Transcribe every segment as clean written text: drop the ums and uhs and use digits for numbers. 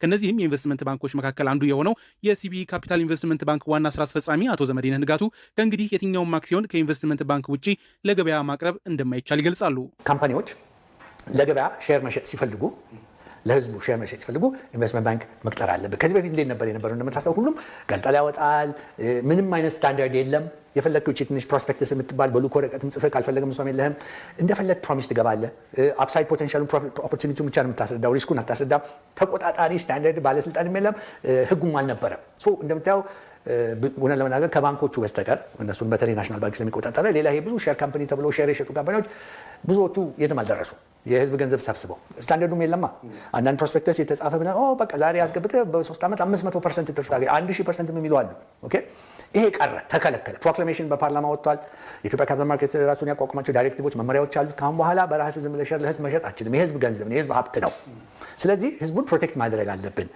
ከነዚህም የኢንቨስትመንት ባንኮች መካከል አንዱ የሆነው የሲቢኢ ካፒታል ኢንቨስትመንት ባንክ ዋና ስራ አስፈጻሚ አቶ ዘመዴነህ ንጋቱ ከእንግዲህ የትኛውም አክሲዮን ከኢንቨስትመንት ባንክ ውጪ ለገበያ ማቅረብ እንደማይቻል ይገልጻሉ። ካምፓኒዎች ለገበያ ሼር መሸጥ ሲፈልጉ ለህዝቡ ሼር መሸጥ ሲፈልጉ ኢንቨስትመንት ባንክ መቅጠር አለበት። ከዚህ በፊት እንዴት ነበር የነበረው? እንደምታስታውሱ ሁሉም ጋዜጣ ላይ ያወጣል። ምንም አይነት ስታንዳርድ የለም። የፈለግከው ትንሽ ፕሮስፔክተስ የምትባል በሉክ ወረቀትም ጽፈህ ካልፈለግም እሷም የለህም። እንደፈለግ ፕሮሚስ ትገባለህ። አፕሳይድ ፖቴንሻሉን ኦፖርቹኒቲውን ብቻ ነው የምታስረዳው፣ ሪስኩን አታስረዳም። ተቆጣጣሪ ስታንዳርድ ባለስልጣንም የለም፣ ህጉም አልነበረም። እንደምታየው እውነት ለመናገር ከባንኮቹ በስተቀር እነሱን በተለይ ናሽናል ባንክ ስለሚቆጣጠር ሌላ ይሄ ብዙ ሼር ካምፓኒ ተብሎ ሼር የሸጡ ካምፓኒዎች ብዙዎቹ የትም አልደረሱ። የህዝብ ገንዘብ ሰብስበው ስታንዳርዱም የለማ። አንዳንድ ፕሮስፔክተስ የተጻፈ ብለህ በቃ ዛሬ ያስገብተህ በ3 ዓመት 500% ትርፍ ታገኝ 1000% የሚሉ አሉ። ኦኬ ይሄ ቀረ፣ ተከለከለ። ፕሮክላሜሽን በፓርላማ ወጥቷል። የኢትዮጵያ ካፒታል ማርኬት ራሱን ያቋቁማቸው ዳይሬክቲቮች፣ መመሪያዎች አሉት። ካሁን በኋላ በራስህ ዝም ብለህ ሼር ለህዝብ መሸጥ አትችልም። የህዝብ ገንዘብ ነው፣ የህዝብ ሀብት ነው። ስለዚህ ህዝቡን ፕሮቴክት ማድረግ አለብን።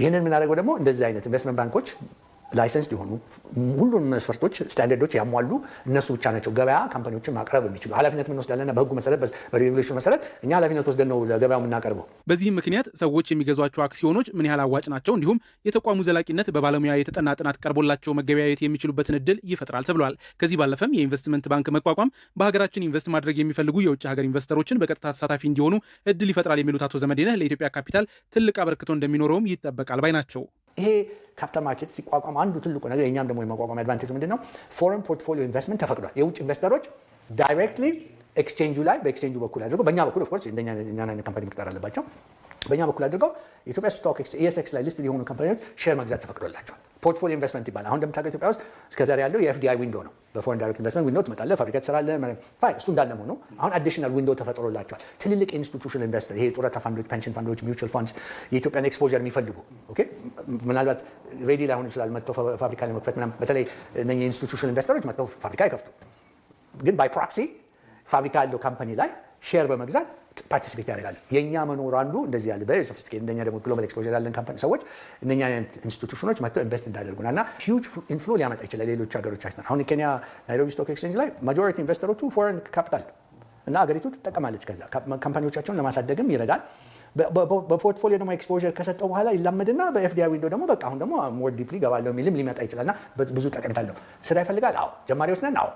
ይህንን የምናደርገው ደግሞ እንደዚህ አይነት ኢንቨስትመንት ባንኮች ላይሰንስ ሊሆኑ ሁሉንም መስፈርቶች ስታንዳርዶች ያሟሉ እነሱ ብቻ ናቸው ገበያ ካምፓኒዎችን ማቅረብ የሚችሉ። ኃላፊነት ምን ወስዳለና በህጉ መሰረት በሬጉሌሽኑ መሰረት እኛ ኃላፊነት ወስደን ነው ለገበያው የምናቀርበው። በዚህም ምክንያት ሰዎች የሚገዟቸው አክሲዮኖች ምን ያህል አዋጭ ናቸው፣ እንዲሁም የተቋሙ ዘላቂነት በባለሙያ የተጠና ጥናት ቀርቦላቸው መገበያየት የሚችሉበትን እድል ይፈጥራል ተብሏል። ከዚህ ባለፈም የኢንቨስትመንት ባንክ መቋቋም በሀገራችን ኢንቨስት ማድረግ የሚፈልጉ የውጭ ሀገር ኢንቨስተሮችን በቀጥታ ተሳታፊ እንዲሆኑ እድል ይፈጥራል የሚሉት አቶ ዘመዴነህ ለኢትዮጵያ ካፒታል ትልቅ አበርክቶ እንደሚኖረውም ይጠበቃል ባይ ናቸው። ይሄ ካፒታል ማርኬት ሲቋቋም አንዱ ትልቁ ነገር የኛም ደግሞ የማቋቋም አድቫንቴጅ ምንድነው? ፎሬን ፖርትፎሊዮ ኢንቨስትመንት ተፈቅዷል። የውጭ ኢንቨስተሮች ዳይሬክትሊ ኤክስቼንጁ ላይ በኤክስቼንጁ በኩል አድርገው በእኛ በኩል ኦፍኮርስ እኛን አይነት ካምፓኒ መቅጠር አለባቸው። በእኛ በኩል አድርገው የኢትዮጵያ ስቶክ ኤክስቼንጅ ላይ ሊስት የሆኑ ካምፓኒዎች ሼር መግዛት ተፈቅዶላቸዋል። ፖርትፎሊዮ ኢንቨስትመንት ይባላል። አሁን እንደምታውቀው ኢትዮጵያ ውስጥ እስከዛሬ ያለው የኤፍዲአይ ዊንዶ ነው። በፎሬን ዳይሬክት ኢንቨስትመንት ዊንዶ ትመጣለህ፣ ፋብሪካ ትሰራለህ፣ ፋይን እሱ እንዳለ ሆኖ አሁን አዲሽናል ዊንዶ ተፈጥሮላቸዋል። ትልልቅ ኢንስቲቱሽናል ኢንቨስተር ይሄ ጡረታ ፋንዶች፣ ፔንሽን ፋንዶች፣ ሚውቹዋል ፋንድስ የኢትዮጵያን ኤክስፖዠር የሚፈልጉ ኦኬ ምናልባት ሬዲ ላይሆን ይችላል መጥተው ፋብሪካ ለመክፈት ምናምን። በተለይ እነኚህ ኢንስቲቱሽናል ኢንቨስተሮች መጥተው ፋብሪካ አይከፍቱ፣ ግን ባይ ፕሮክሲ ፋብሪካ ያለው ካምፓኒ ላይ ሼር በመግዛት ፓርቲሲፔት ያደርጋል። የኛ መኖር አንዱ እንደዚህ ያለ በሶፊስቲኬት እንደኛ ደግሞ ግሎባል ኤክስፖዠር ያለን ካምፓኒ ሰዎች እነኛ ኢንስቲቱሽኖች መጥተው ኢንቨስት እንዳደርጉና እና ሂውጅ ኢንፍሎ ሊያመጣ ይችላል ሌሎች ሀገሮች አይተን። አሁን የኬንያ ናይሮቢ ስቶክ ኤክስቼንጅ ላይ ማጆሪቲ ኢንቨስተሮቹ ፎሬን ካፒታል እና ሀገሪቱ ትጠቀማለች። ከዛ ካምፓኒዎቻቸውን ለማሳደግም ይረዳል። በፖርትፎሊዮ ደግሞ ኤክስፖዠር ከሰጠው በኋላ ይላመድና በኤፍዲአይ ዊንዶ ደግሞ በቃ አሁን ደግሞ ሞር ዲፕሊ ገባለው የሚልም ሊመጣ ይችላልና ብዙ ጠቀሜታ አለው። ስራ ይፈልጋል። አዎ ጀማሪዎች ነን። አዎ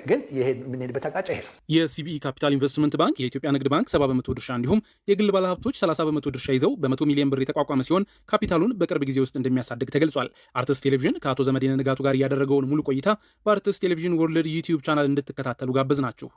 ግን ይሄ የምንሄድበት አቅጣጫ ይሄ ነው። የሲቢኢ ካፒታል ኢንቨስትመንት ባንክ የኢትዮጵያ ንግድ ባንክ 70% ድርሻ እንዲሁም የግል ባለሀብቶች 30% ድርሻ ይዘው በ100 ሚሊዮን ብር የተቋቋመ ሲሆን ካፒታሉን በቅርብ ጊዜ ውስጥ እንደሚያሳድግ ተገልጿል። አርትስ ቴሌቪዥን ከአቶ ዘመዴነህ ንጋቱ ጋር ያደረገውን ሙሉ ቆይታ በአርትስ ቴሌቪዥን ወርልድ ዩቲዩብ ቻናል እንድትከታተሉ ጋበዝ ናችሁ።